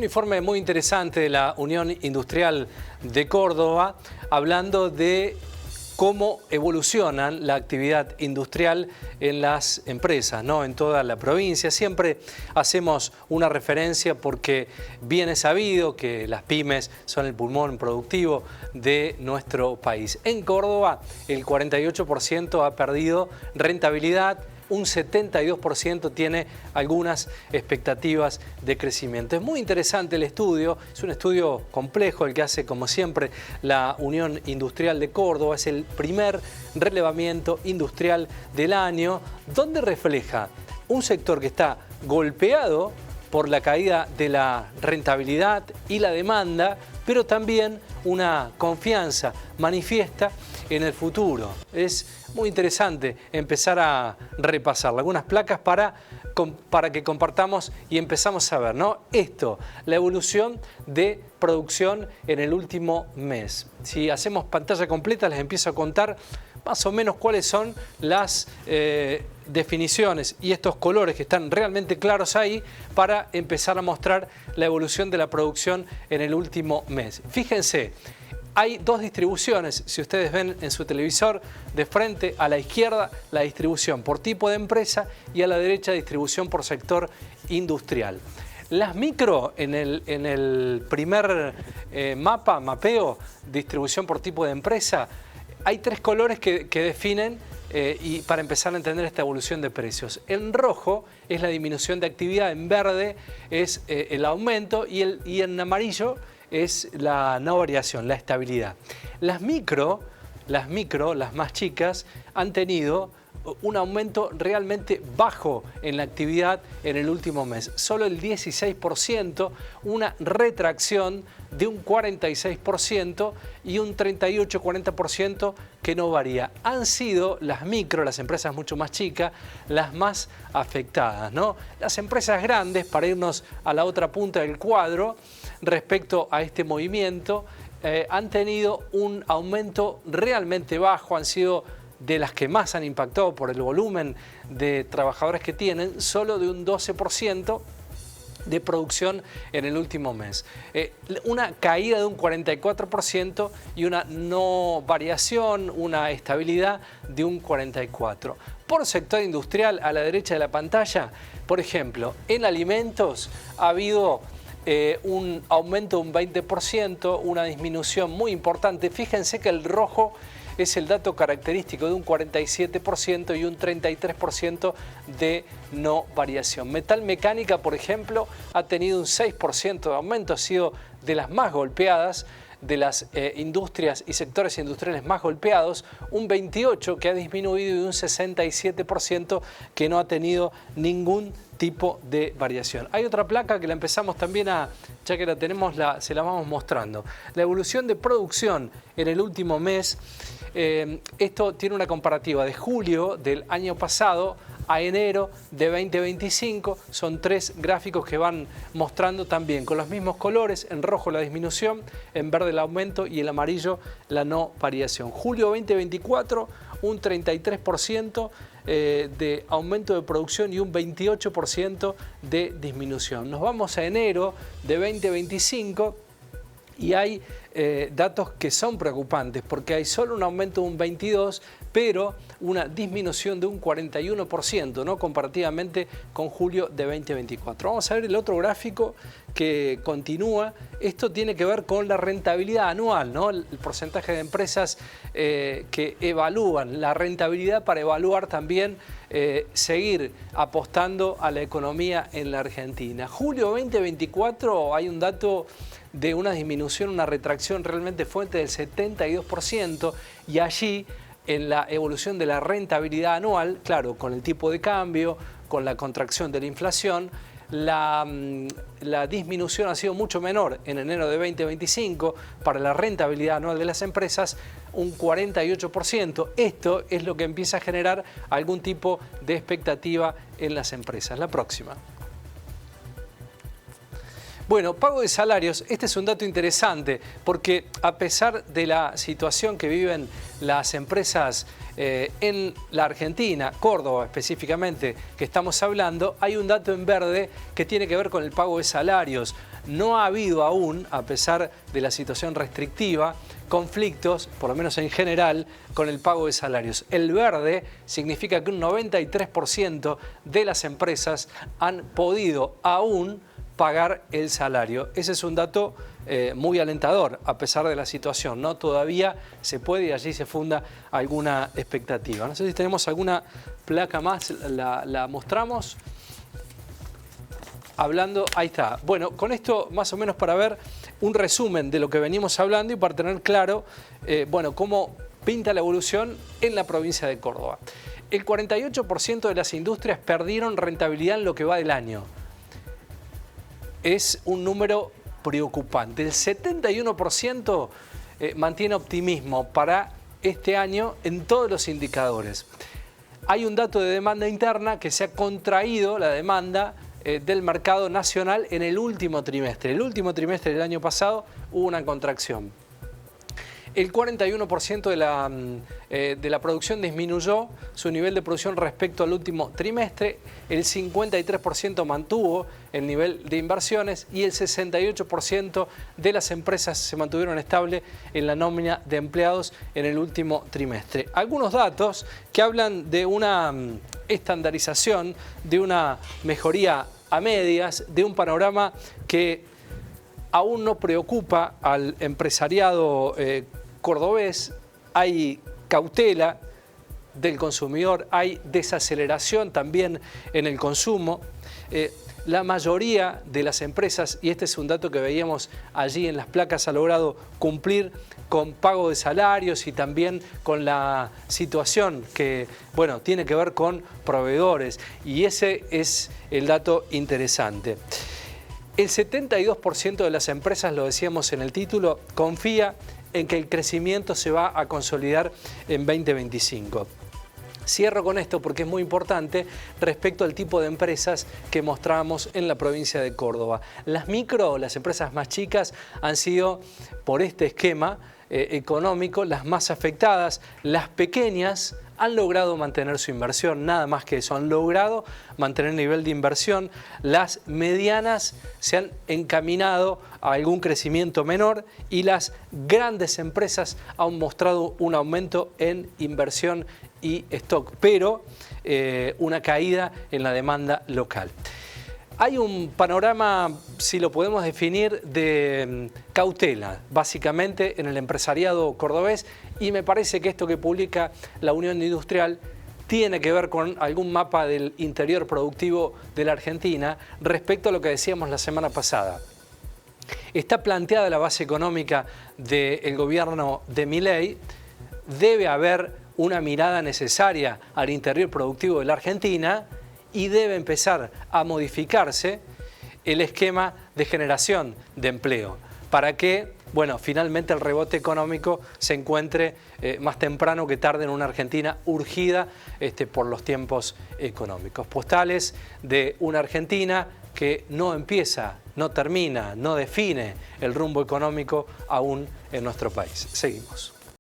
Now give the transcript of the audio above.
Un informe muy interesante de la Unión Industrial de Córdoba, hablando de cómo evolucionan la actividad industrial en las empresas, ¿no? En toda la provincia. Siempre hacemos una referencia porque bien es sabido que las pymes son el pulmón productivo de nuestro país. En Córdoba, el 48% ha perdido rentabilidad, un 72% tiene algunas expectativas de crecimiento. Es muy interesante el estudio, es un estudio complejo el que hace, como siempre, la Unión Industrial de Córdoba. Es el primer relevamiento industrial del año, donde refleja un sector que está golpeado por la caída de la rentabilidad y la demanda, pero también una confianza manifiesta en el futuro. Es muy interesante empezar a repasar algunas placas para que compartamos y empezamos a ver, ¿no? Esto, la evolución de producción en el último mes. Si hacemos pantalla completa, les empiezo a contar más o menos cuáles son las definiciones y estos colores que están realmente claros ahí para empezar a mostrar la evolución de la producción en el último mes. Fíjense, hay dos distribuciones, si ustedes ven en su televisor, de frente a la izquierda la distribución por tipo de empresa y a la derecha distribución por sector industrial. Las micro, en el primer mapeo, distribución por tipo de empresa, hay tres colores que definen y para empezar a entender esta evolución de precios. En rojo es la disminución de actividad, en verde es el aumento y en amarillo es la no variación, la estabilidad. Las micro, las más chicas, han tenido un aumento realmente bajo en la actividad en el último mes. Solo el 16%, una retracción de un 46% y un 38-40% que no varía. Han sido las micro, las empresas mucho más chicas, las más afectadas, ¿no? Las empresas grandes, para irnos a la otra punta del cuadro, respecto a este movimiento, han tenido un aumento realmente bajo, han sido de las que más han impactado por el volumen de trabajadores que tienen, solo de un 12% de producción en el último mes. Una caída de un 44% y una no variación, una estabilidad de un 44%. Por sector industrial, a la derecha de la pantalla, por ejemplo, en alimentos ha habido un aumento de un 20%, una disminución muy importante. Fíjense que el rojo es el dato característico de un 47% y un 33% de no variación. Metal mecánica, por ejemplo, ha tenido un 6% de aumento, ha sido de las más golpeadas, de las industrias y sectores industriales más golpeados, un 28% que ha disminuido y un 67% que no ha tenido ningún tipo de variación. Hay otra placa que la empezamos también ya que la tenemos, se la vamos mostrando. La evolución de producción en el último mes. Esto tiene una comparativa de julio del año pasado a enero de 2025. Son tres gráficos que van mostrando también con los mismos colores: en rojo la disminución, en verde el aumento y en amarillo la no variación. Julio 2024, un 33% de aumento de producción y un 28% de disminución. Nos vamos a enero de 2025 y hay datos que son preocupantes porque hay solo un aumento de un 22%, pero una disminución de un 41%, ¿no? Comparativamente con julio de 2024. Vamos a ver el otro gráfico que continúa. Esto tiene que ver con la rentabilidad anual, ¿no? El porcentaje de empresas que evalúan la rentabilidad para evaluar también seguir apostando a la economía en la Argentina. Julio 2024 hay un dato de una disminución, una retracción realmente fuerte del 72%, y allí en la evolución de la rentabilidad anual, claro, con el tipo de cambio, con la contracción de la inflación, la disminución ha sido mucho menor en enero de 2025 para la rentabilidad anual de las empresas, un 48%. Esto es lo que empieza a generar algún tipo de expectativa en las empresas. La próxima. Bueno, pago de salarios, este es un dato interesante porque a pesar de la situación que viven las empresas en la Argentina, Córdoba específicamente, que estamos hablando, hay un dato en verde que tiene que ver con el pago de salarios. no ha habido aún, a pesar de la situación restrictiva, conflictos, por lo menos en general, con el pago de salarios. El verde significa que un 93% de las empresas han podido aún pagar el salario. Ese es un dato muy alentador, a pesar de la situación, ¿no? Todavía se puede y allí se funda alguna expectativa. No sé si tenemos alguna placa más, la mostramos. Hablando, ahí está. Bueno, con esto más o menos para ver un resumen de lo que venimos hablando y para tener claro, bueno, cómo pinta la evolución en la provincia de Córdoba. El 48% de las industrias perdieron rentabilidad en lo que va del año. Es un número preocupante. El 71% mantiene optimismo para este año en todos los indicadores. Hay un dato de demanda interna que se ha contraído la demanda del mercado nacional en el último trimestre. El último trimestre del año pasado hubo una contracción. El 41% de la producción disminuyó su nivel de producción respecto al último trimestre, el 53% mantuvo el nivel de inversiones y el 68% de las empresas se mantuvieron estables en la nómina de empleados en el último trimestre. Algunos datos que hablan de una estandarización, de una mejoría a medias, de un panorama que aún no preocupa al empresariado cordobés. Hay cautela del consumidor, hay desaceleración también en el consumo. La mayoría de las empresas, y este es un dato que veíamos allí en las placas, ha logrado cumplir con pago de salarios y también con la situación que, bueno, tiene que ver con proveedores. Y ese es el dato interesante. El 72% de las empresas, lo decíamos en el título, confía en que el crecimiento se va a consolidar en 2025. Cierro con esto porque es muy importante respecto al tipo de empresas que mostramos en la provincia de Córdoba. Las micro, las empresas más chicas, han sido por este esquema económico las más afectadas. Las pequeñas han logrado mantener su inversión, nada más que eso, han logrado mantener el nivel de inversión. Las medianas se han encaminado a algún crecimiento menor y las grandes empresas han mostrado un aumento en inversión y stock, pero una caída en la demanda local. Hay un panorama, si lo podemos definir, de cautela, básicamente en el empresariado cordobés, y me parece que esto que publica la Unión Industrial tiene que ver con algún mapa del interior productivo de la Argentina respecto a lo que decíamos la semana pasada. Está planteada la base económica del gobierno de Milei, debe haber una mirada necesaria al interior productivo de la Argentina y debe empezar a modificarse el esquema de generación de empleo para que, bueno, finalmente el rebote económico se encuentre más temprano que tarde en una Argentina urgida por los tiempos económicos. Postales de una Argentina que no empieza, no termina, no define el rumbo económico aún en nuestro país. Seguimos.